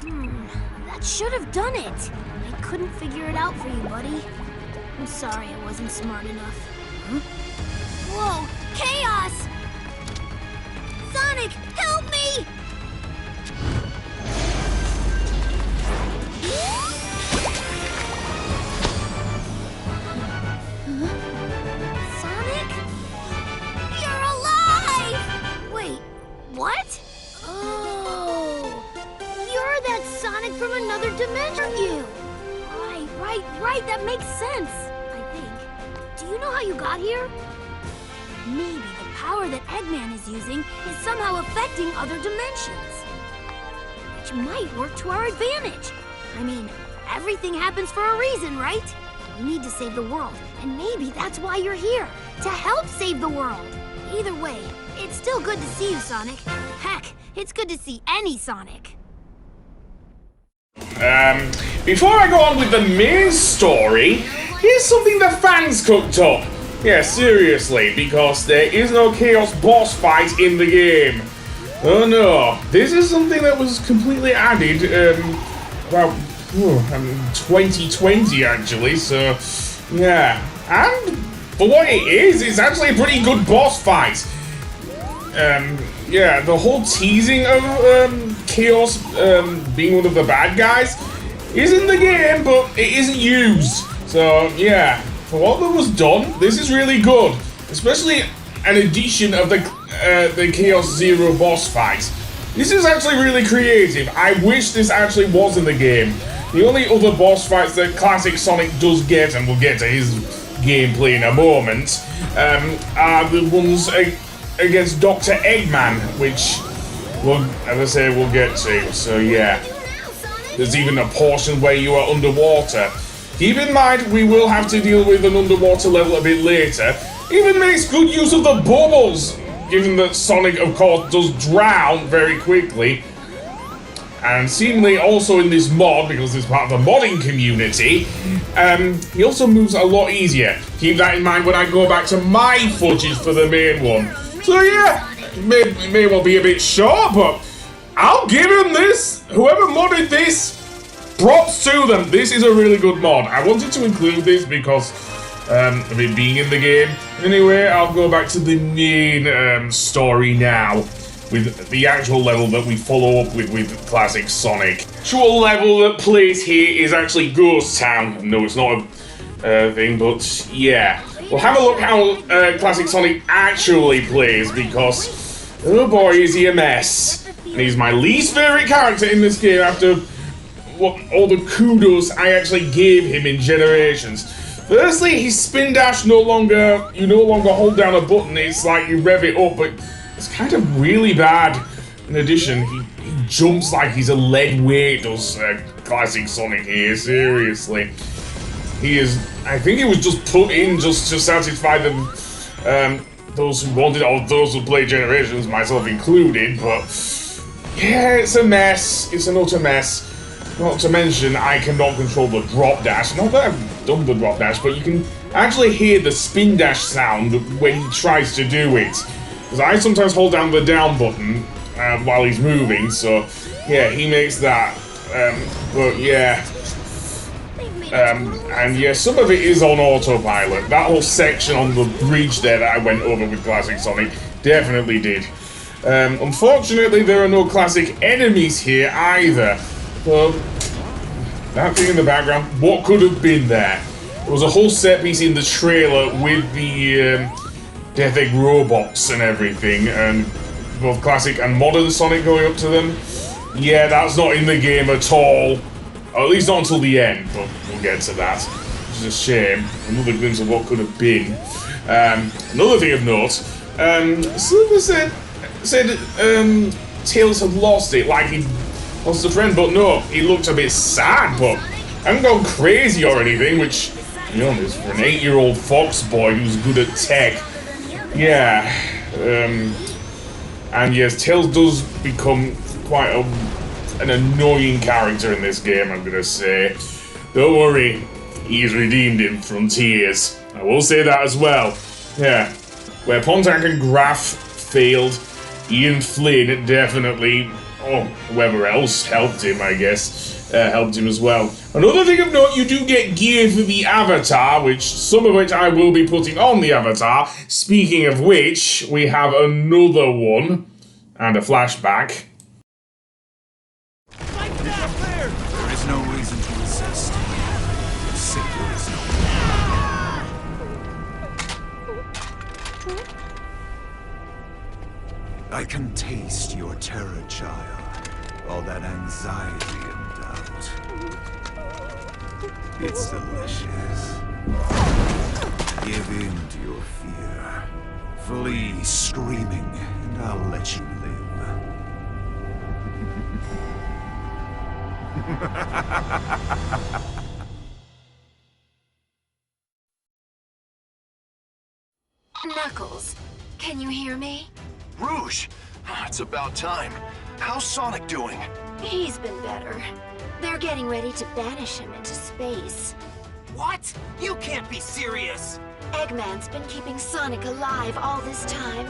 That should have done it. I couldn't figure it out for you, buddy. I'm sorry I wasn't smart enough. Huh? Whoa! Chaos! Sonic, help me! Sonic? You're alive! Wait, what? Oh, you're that Sonic from another dimension, aren't you? Right, that makes sense, I think. Do you know how you got here? Maybe the power that Eggman is using is somehow affecting other dimensions. Which might work to our advantage. I mean, everything happens for a reason, right? We need to save the world, and maybe that's why you're here, to help save the world. Either way, it's still good to see you, Sonic. Heck, it's good to see any Sonic. Before I go on with the main story, here's something the fans cooked up. Yeah, seriously, because there is no Chaos boss fight in the game. Oh no, this is something that was completely added, about 2020 actually, so yeah. And for what it is, it's actually a pretty good boss fight. Yeah, the whole teasing of Chaos being one of the bad guys is in the game, but it isn't used. So yeah, for what that was done, this is really good. Especially an addition of the Chaos Zero boss fight. This is actually really creative. I wish this actually was in the game. The only other boss fights that classic Sonic does get, and we'll get to his gameplay in a moment, are the ones against Dr. Eggman, which, well, as I say, we'll get to. So yeah, there's even a portion where you are underwater. Keep in mind, we will have to deal with an underwater level a bit later. Even makes good use of the bubbles, given that Sonic, of course, does drown very quickly. And seemingly also in this mod, because it's part of the modding community, he also moves a lot easier. Keep that in mind when I go back to my footage for the main one. So yeah, it may well be a bit short, but I'll give him this. Whoever modded this, props to them. This is a really good mod. I wanted to include this because of it being in the game. Anyway, I'll go back to the main story now, with the actual level that we follow up with classic Sonic. The actual level that plays here is actually Ghost Town. No, it's not a thing, but yeah. We'll have a look how classic Sonic actually plays, because, oh boy, is he a mess. And he's my least favourite character in this game after all the kudos I actually gave him in Generations. Firstly, his spin dash you no longer hold down a button, it's like you rev it up, but it's kind of really bad. In addition, he jumps like he's a lead weight, does classic Sonic here, seriously. He is, I think he was just put in just to satisfy them, those who wanted, or those who play Generations, myself included, but yeah, it's a mess. It's an utter mess. Not to mention, I cannot control the drop dash. Not that I've done the drop dash, but you can actually hear the spin dash sound when he tries to do it. Because I sometimes hold down the down button while he's moving, so yeah, he makes that. But yeah. And yeah, some of it is on autopilot. That whole section on the bridge there that I went over with classic Sonic definitely did. Unfortunately, there are no classic enemies here either. So, that thing in the background, what could have been there? There was a whole set piece in the trailer with the Death Egg robots and everything, and both classic and modern Sonic going up to them. Yeah, that's not in the game at all. Or at least not until the end, but we'll get to that. Which is a shame. Another glimpse of what could have been. Another thing of note, Silver said Tails had lost it, like he lost a friend, but no, he looked a bit sad, but I haven't gone crazy or anything, which, to be honest, for an 8-year-old Fox boy who's good at tech, yeah. And yes, Tails does become quite an annoying character in this game, I'm gonna say. Don't worry, he's redeemed him from tears. I will say that as well. Yeah, where Pontac and Graf failed, Ian Flynn definitely or whoever else helped him, I guess, helped him as well. Another thing of note, you do get gear for the avatar, some of which I will be putting on the avatar. Speaking of which, we have another one, and a flashback. There is no reason to resist. There simply is no. I can taste your terror, child. All that anxiety and doubt. It's delicious. Give in to your fear. Flee screaming, and I'll let you live. Knuckles, can you hear me? Rouge! It's about time. How's Sonic doing? He's been better. They're getting ready to banish him into space. What? You can't be serious! Eggman's been keeping Sonic alive all this time.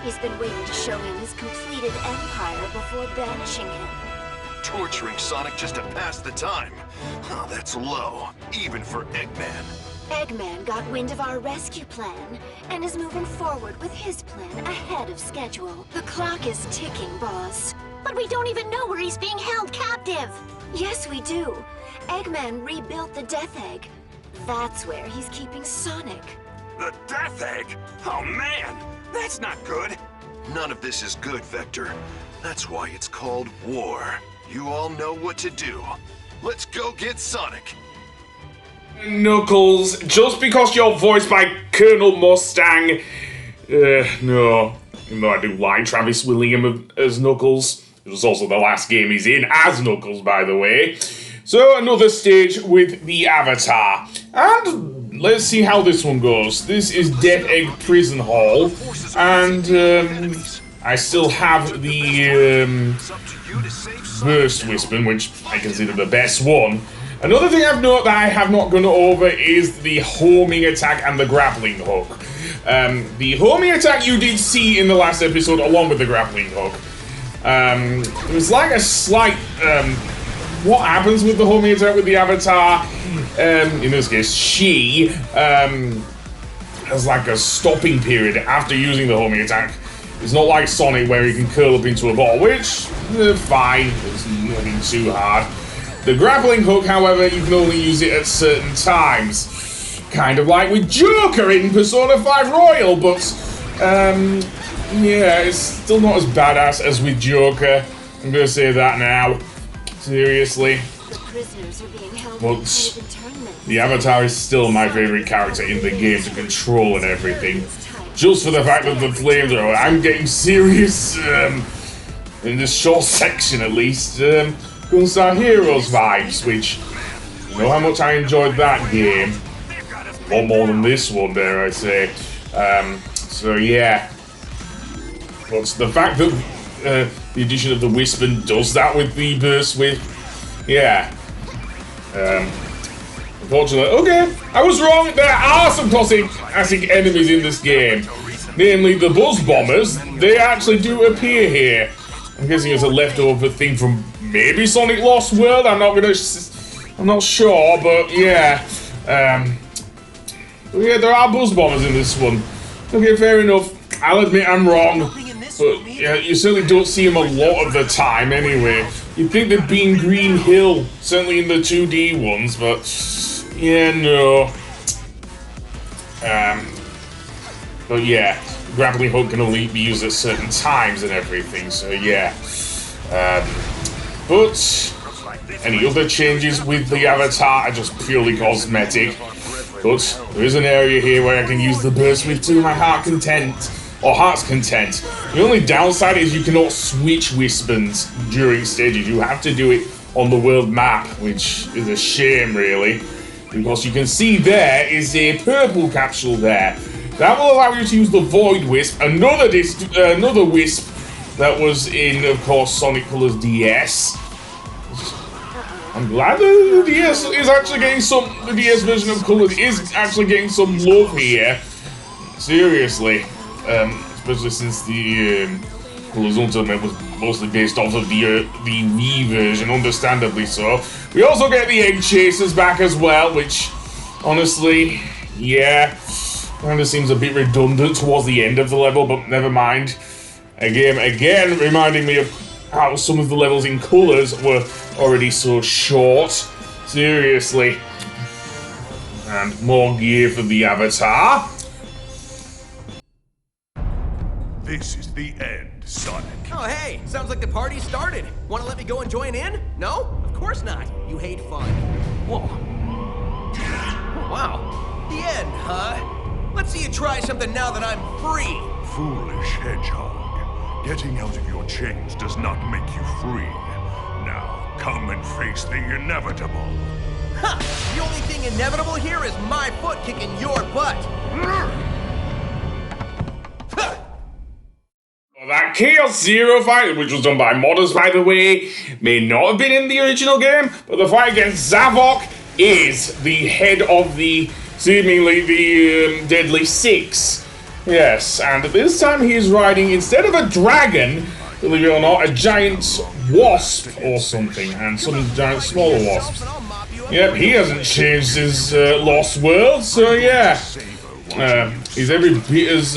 He's been waiting to show him his completed empire before banishing him. Torturing Sonic just to pass the time. Oh, that's low, even for Eggman. Eggman got wind of our rescue plan and is moving forward with his plan ahead of schedule. The clock is ticking, boss. But we don't even know where he's being held captive. Yes, we do. Eggman rebuilt the Death Egg. That's where he's keeping Sonic. The Death Egg? Oh man, that's not good. None of this is good, Vector. That's why it's called war. You all know what to do. Let's go get Sonic. Knuckles, just because you're voiced by Colonel Mustang, no. Even though I do like Travis Willingham as Knuckles. It was also the last game he's in as Knuckles, by the way. So, another stage with the Avatar. And let's see how this one goes. This is Death Egg Prison Hall. And, I still have the, Burst Wispin, which I consider the best one. Another thing I've noted that I have not gone over is the homing attack and the grappling hook. The homing attack you did see in the last episode along with the grappling hook. It was like a slight, what happens with the homing attack with the Avatar? In this case, she, has like a stopping period after using the homing attack. It's not like Sonic where he can curl up into a ball, which, fine, it's nothing too hard. The grappling hook, however, you can only use it at certain times. Kind of like with Joker in Persona 5 Royal, but, yeah, it's still not as badass as with Joker. I'm gonna say that now. Seriously. The prisoners are being held But in internment. the Avatar is still my favorite character in the game to control and everything. Just for the fact that the flamethrower, I'm getting serious, in this short section at least, Gunstar Heroes vibes, which, you know how much I enjoyed that game. A lot more than this one, dare I say. So yeah. But the fact that the addition of the Wispin does that with the Burst Whip, yeah. Unfortunately, okay, I was wrong. There are some classic enemies in this game. Namely, the Buzz Bombers. They actually do appear here. I'm guessing it's a leftover thing from maybe Sonic Lost World. I'm not sure, but yeah. Yeah, there are Buzz Bombers in this one. Okay, fair enough. I'll admit I'm wrong. But yeah, you certainly don't see them a lot of the time anyway. You'd think they'd be in Green Hill, certainly in the 2D ones, but yeah, no. But yeah, grappling hook can only be used at certain times and everything, so yeah. But any other changes with the Avatar are just purely cosmetic. But there is an area here where I can use the Burst Whip to my heart's content. The only downside is you cannot switch Wispins during stages. You have to do it on the world map, which is a shame, really. Because you can see there is a purple capsule there. That will allow you to use the Void Wisp, another Wisp that was in, of course, Sonic Colors DS. I'm glad the DS is actually getting the DS version of Colors is actually getting some love here. Seriously. Especially since the Colors Ultimate mostly based off of the Wii version, understandably so. We also get the egg chasers back as well, which, honestly, yeah, kind of seems a bit redundant towards the end of the level, but never mind. Again, reminding me of how some of the levels in Colors were already so short. Seriously. And more gear for the Avatar. This is the end, Sonic. Oh, hey, sounds like the party started. Want to let me go and join in? No? Of course not. You hate fun. Whoa. Oh, wow. The end, huh? Let's see you try something now that I'm free. Foolish hedgehog. Getting out of your chains does not make you free. Now, come and face the inevitable. Ha! The only thing inevitable here is my foot kicking your butt. That Chaos Zero fight, which was done by modders, by the way, may not have been in the original game, but the fight against Zavok is the head of the, seemingly, the Deadly Six. Yes, and this time he is riding, instead of a dragon, believe it or not, a giant wasp or something, and some giant smaller wasps. Yep, he hasn't changed his Lost World, so yeah. He's every bit as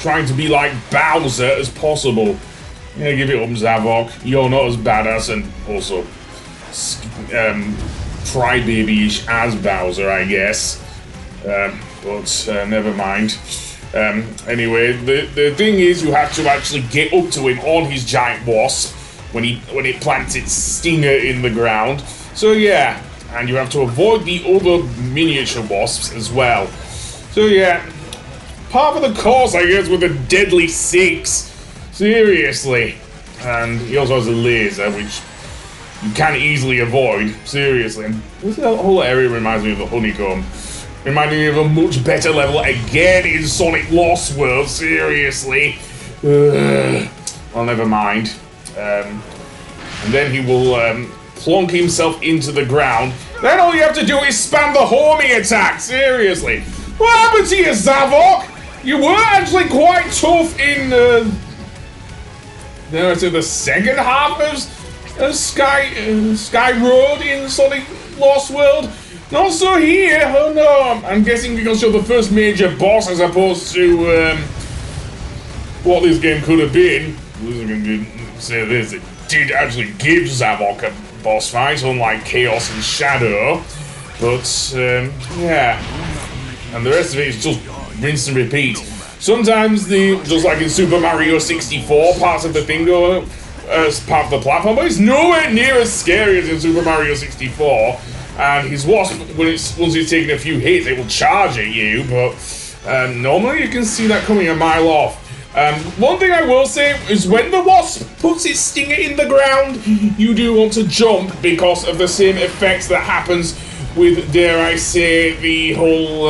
trying to be like Bowser as possible. Yeah, give it up, Zavok. You're not as badass and also crybaby-ish as Bowser, I guess. But never mind. Anyway, the thing is, you have to actually get up to him on his giant wasp when it plants its stinger in the ground. So yeah, and you have to avoid the other miniature wasps as well. So yeah, part of the course, I guess, with the Deadly Six. Seriously. And he also has a laser, which you can easily avoid. Seriously. And this whole area reminds me of the Honeycomb. Reminding me of a much better level again in Sonic Lost World. Seriously. Well, never mind. And then he will plonk himself into the ground. Then all you have to do is spam the homing attack. Seriously. What happened to you, Zavok? You were actually quite tough in, the second half of Sky Road in Sonic Lost World. Not so here. Oh no, I'm guessing because you're the first major boss as opposed to, what this game could have been. I was going to say this, it did actually give Zavok a boss fight, unlike Chaos and Shadow. But, yeah. And the rest of it is just rinse and repeat. Sometimes just like in Super Mario 64, parts of the thing go as part of the platform, but it's nowhere near as scary as in Super Mario 64. And his wasp, once it's taken a few hits, it will charge at you, but normally you can see that coming a mile off. One thing I will say is when the wasp puts its stinger in the ground, you do want to jump because of the same effects that happens with, dare I say, the whole,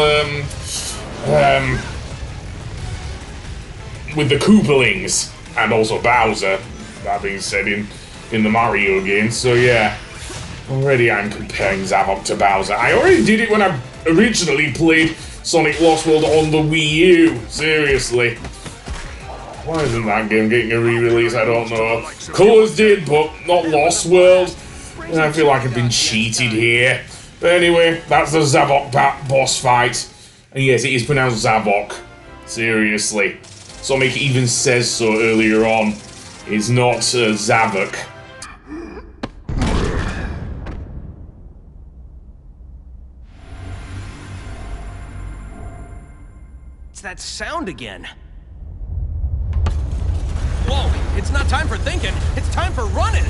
with the Koopalings, and also Bowser, that being said, in the Mario games, so yeah. Already I'm comparing Zavok to Bowser. I already did it when I originally played Sonic Lost World on the Wii U, seriously. Why isn't that game getting a re-release? I don't know. Colors did, but not Lost World. I feel like I've been cheated here. But anyway, that's the Zavok boss fight. And yes, it is pronounced Zavok. Seriously. Sonic even says so earlier on. It's not Zavok. It's that sound again. Whoa, it's not time for thinking. It's time for running.